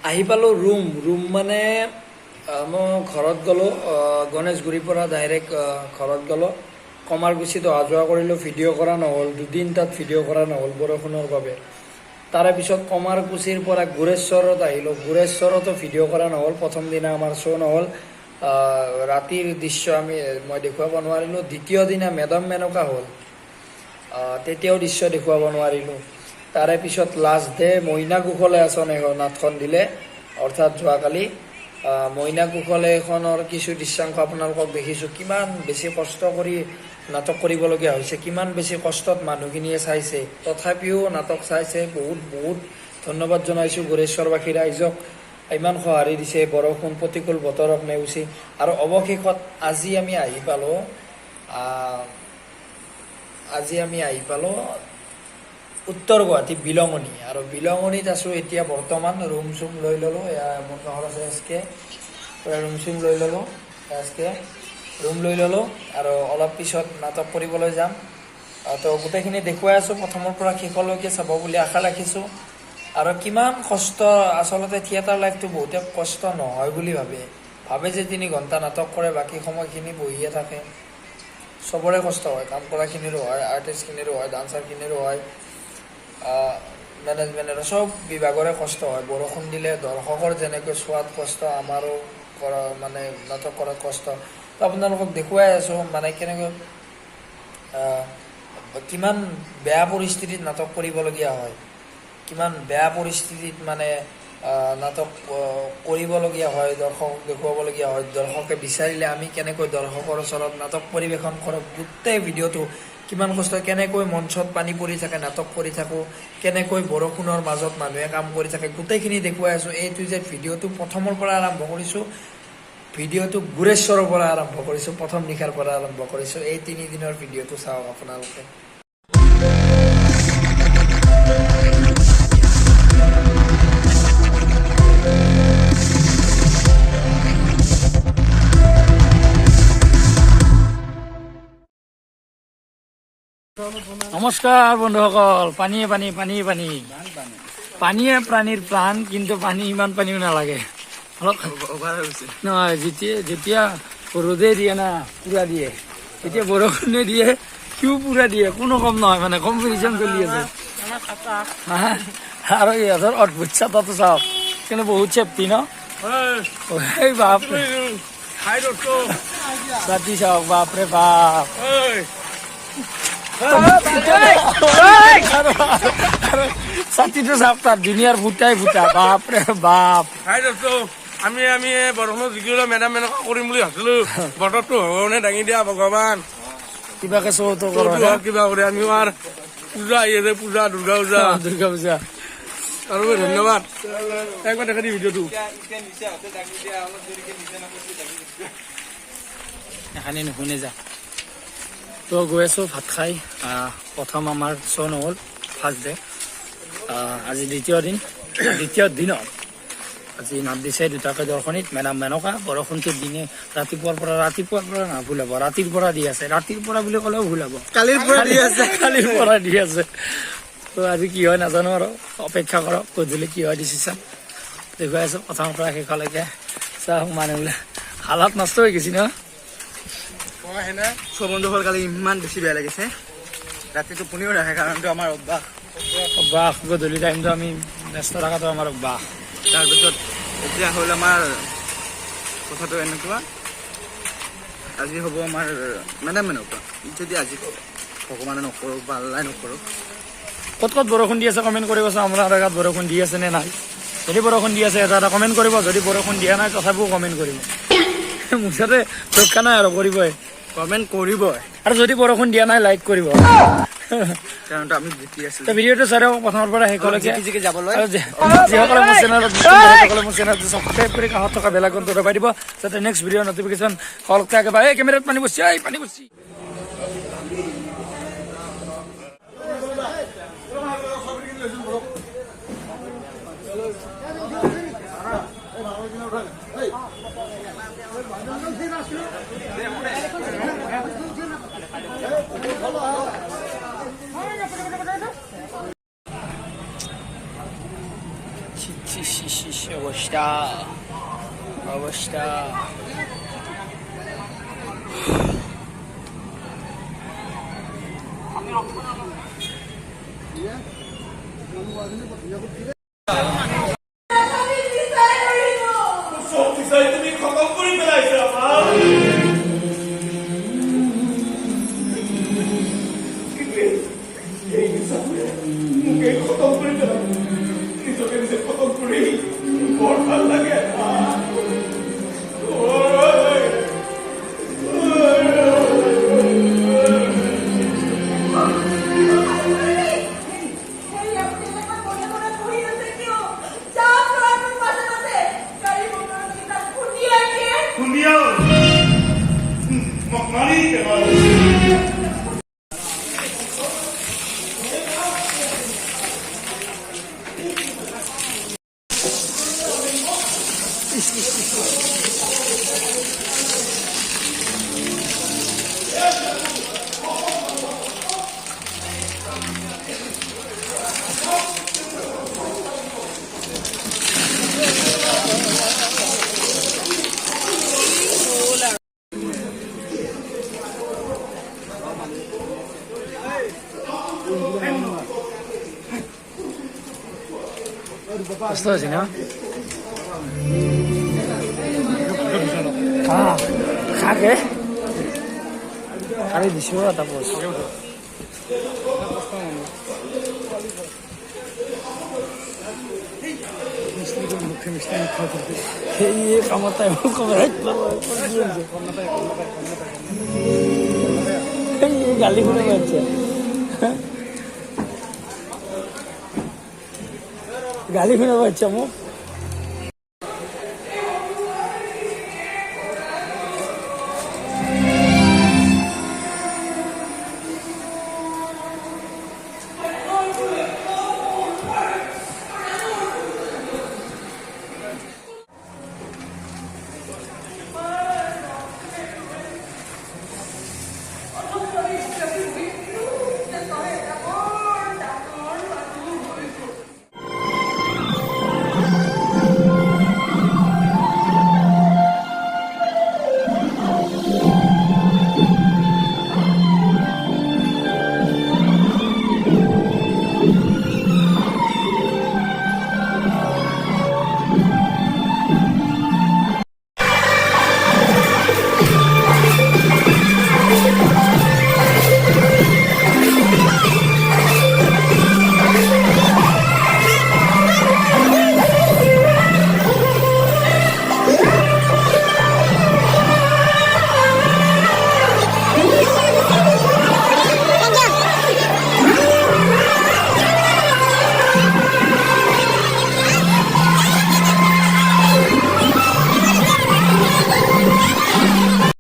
আহি পালোঁ ৰুম মানে মই ঘৰত গ'লোঁ গণেশগুৰিৰ পৰা ডাইৰেক্ট ঘৰত গ'লোঁ কমাৰকুছিত অহা যোৱা কৰিলোঁ ভিডিঅ' কৰা নহ'ল দুদিন তাত ভিডিঅ' কৰা নহ'ল বৰষুণৰ বাবে তাৰে পিছত কমাৰকুছিৰ পৰা গুৰেশ্বৰত আহিলোঁ গুৰেশ্বৰতো ভিডিঅ' কৰা নহ'ল প্ৰথম দিনা আমাৰ শ্ব' নহ'ল ৰাতিৰ দৃশ্য মই দেখুৱাব নোৱাৰিলোঁ দ্বিতীয় দিনা মেডাম মেনকা হ'ল তেতিয়াও দৃশ্য দেখুৱাব নোৱাৰিলোঁ তাৰে পিছত লাষ্ট ডে মইনা কুশলে আঁচনি নাটখন দিলে অৰ্থাৎ যোৱাকালি মইনা কুশলে এখনৰ কিছু দৃশ্যাংশ আপোনালোকক দেখিছোঁ কিমান বেছি কষ্ট কৰি নাটক কৰিবলগীয়া হৈছে কিমান বেছি কষ্টত মানুহখিনিয়ে চাইছে তথাপিও নাটক চাইছে বহুত ধন্যবাদ জনাইছোঁ গুৰেশ্বৰবাসী ৰাইজক ইমান সঁহাৰি দিছে বৰষুণ প্ৰতিকূল বতৰক নেওচি আৰু অৱশেষত আজি আমি আহি পালোঁ উত্তৰ গুৱাহাটী বিলঙনি আৰু বিলঙনিত আছোঁ এতিয়া বৰ্তমান ৰুম চুম লৈ ল'লোঁ মোৰ ঘৰ আছে এছকে ৰুম চুম লৈ ল'লোঁ এছকে ৰুম লৈ ল'লোঁ আৰু অলপ পিছত নাটক কৰিবলৈ যাম তো গোটেইখিনি দেখুৱাই আছোঁ প্ৰথমৰ পৰা শেষলৈকে চাব বুলি আশা ৰাখিছোঁ আৰু কিমান কষ্ট আচলতে থিয়েটাৰ লাইফটো বহুতে কষ্ট নহয় বুলি ভাবে যে 3 ঘণ্টা নাটক কৰে বাকী সময়খিনি বহিয়ে থাকে চবৰে কষ্ট হয় কাম কৰাখিনিৰো হয় আৰ্টিষ্টখিনিৰো হয় ডান্সাৰখিনিৰো হয় মেনেজমেণ্টৰ চব বিভাগৰে কষ্ট হয় বৰষুণ দিলে দৰ্শকৰ যেনেকৈ চোৱাত কষ্ট আমাৰো কৰা মানে নাটক কৰাত কষ্ট তো আপোনালোকক দেখুৱাই আছোঁ মানে কেনেকৈ কিমান বেয়া পৰিস্থিতিত নাটক কৰিবলগীয়া হয় কিমান বেয়া পৰিস্থিতিত মানে নাটক কৰিবলগীয়া হয় দৰ্শকক দেখুৱাবলগীয়া হয় দৰ্শকে বিচাৰিলে আমি কেনেকৈ দৰ্শকৰ ওচৰত নাটক পৰিৱেশন কৰোঁ গোটেই ভিডিঅ'টো কিমান কষ্ট কেনেকৈ মঞ্চত পানী পৰি থাকে নাটক কৰি থাকোঁ কেনেকৈ বৰষুণৰ মাজত মানুহে কাম কৰি থাকে গোটেইখিনি দেখুৱাই আছোঁ এইটো যে ভিডিঅ'টো প্ৰথমৰ পৰা আৰম্ভ কৰিছোঁ ভিডিঅ'টো গুৰেশ্বৰৰ পৰা আৰম্ভ কৰিছোঁ প্ৰথম নিশাৰ পৰা আৰম্ভ কৰিছোঁ এই 3 দিনৰ ভিডিঅ'টো চাওক আপোনালোকে নমস্কাৰ বন্ধুসকল পানীয়ে প্ৰাণীৰ প্ৰাণ কিন্তু পানী ইমান পানীও নালাগে অলপ নহয় যেতিয়া ৰ'দে দিয়ে না পুৰা দিয়ে যেতিয়া বৰষুণে দিয়ে সিও পুৰা দিয়ে কোনো কম নহয় মানে কম্পিটিশ্যন চলি আছে আৰু ইহঁতৰ অদ্ভুত চাতাটো চাওক কিন্তু বহুত চেফটি ন এই বাপৰে ৰাতি চাওক বাপৰে বাপ ছাতিটো চাওক তাত ধুনীয়াৰ ফুটাই বাপৰে বাপ আমি বৰষুণত জিকিলো মেডাম এনেকুৱা কৰিম বুলি ভাবিছিলো বতৰটো হবনে দাঙি দিয়া ভগৱান কিবাকে চৌতো কিবা কৰি আমি আৰু পূজা আহি আছে পূজা দুৰ্গা পূজা আৰু ধন্যবাদ একবাৰ দেখা দি ভিডিঅ'টো এখানে নুশুনে যা তো গৈ আছোঁ ভাত খাই প্ৰথম আমাৰ শ্ব' নহ'ল ফাৰ্ষ্ট ডে আজি দ্বিতীয় দিনত আজি নাট দিছে দুটাকৈ দৰ্শনীত মেডাম মেনকা বৰষুণটো দিনে ৰাতিপুৱাৰ পৰা ভুল হ'ব ৰাতিৰ পৰা দি আছে ৰাতিৰ পৰা বুলি ক'লেও ভুল হ'ব কালিৰ পৰা দি আছে তো আজি কি হয় নাজানো আৰু অপেক্ষা কৰক গধূলি কি হয় ডিচিশ্যন দেখুৱাই আছোঁ প্ৰথমৰ পৰা শেষলৈকে চাওক মানুহবিলাক হালাত নষ্ট হৈ গৈছে ন বন্ধুসকল কালি ইমান বেছি বেয়া লাগিছে ৰাতি টোপনিও নাহে কাৰণটো আমাৰ অভ্যাস গধূলি টাইমটো আমি ব্যস্ত থকাটো আমাৰ অভ্যাস তাৰপিছত এতিয়া হ'ল আমাৰ কথাটো এনেকুৱা আজি হ'ব আমাৰ মেডাম মেনকা যদি আজি ভগৱানে নকৰক বা আল্লাই নকৰক ক'ত বৰষুণ দি আছে কমেণ্ট কৰিবচোন আপোনাৰ জেগাত বৰষুণ দি আছে নে নাই যদি বৰষুণ দি আছে এটা কমেণ্ট কৰিব যদি বৰষুণ দিয়া নাই তথাপিও কমেণ্ট কৰিব মুঠতে ৰক্ষা নাই আৰু কৰিবই কমেণ্ট কৰিবই আৰু যদি বৰষুণ দিয়া নাই লাইক কৰিব কাৰণ আমি জিকি আছো ভিডিঅ'টো চাই প্ৰথমৰ পৰা শেষলৈকে জিকি যাবলৈ যিসকলে মোৰ চেনেলটো ছাবস্ক্ৰাইব কৰি কাষত থকা বেল আইকনটো দবাই দিব যাতে নেক্সট ভিডিঅ'ৰ নটিফিকেশ্যন সকলোকে আগে পায় কেমেৰাত পানী বসছি অবস্থা অবস্থা কষ্ট হয়েছে না খাকে খালি দিছো তারপর এই কামতায় গালি শুনে পাচ্ছে গালি শুনে পাচ্ছে মোক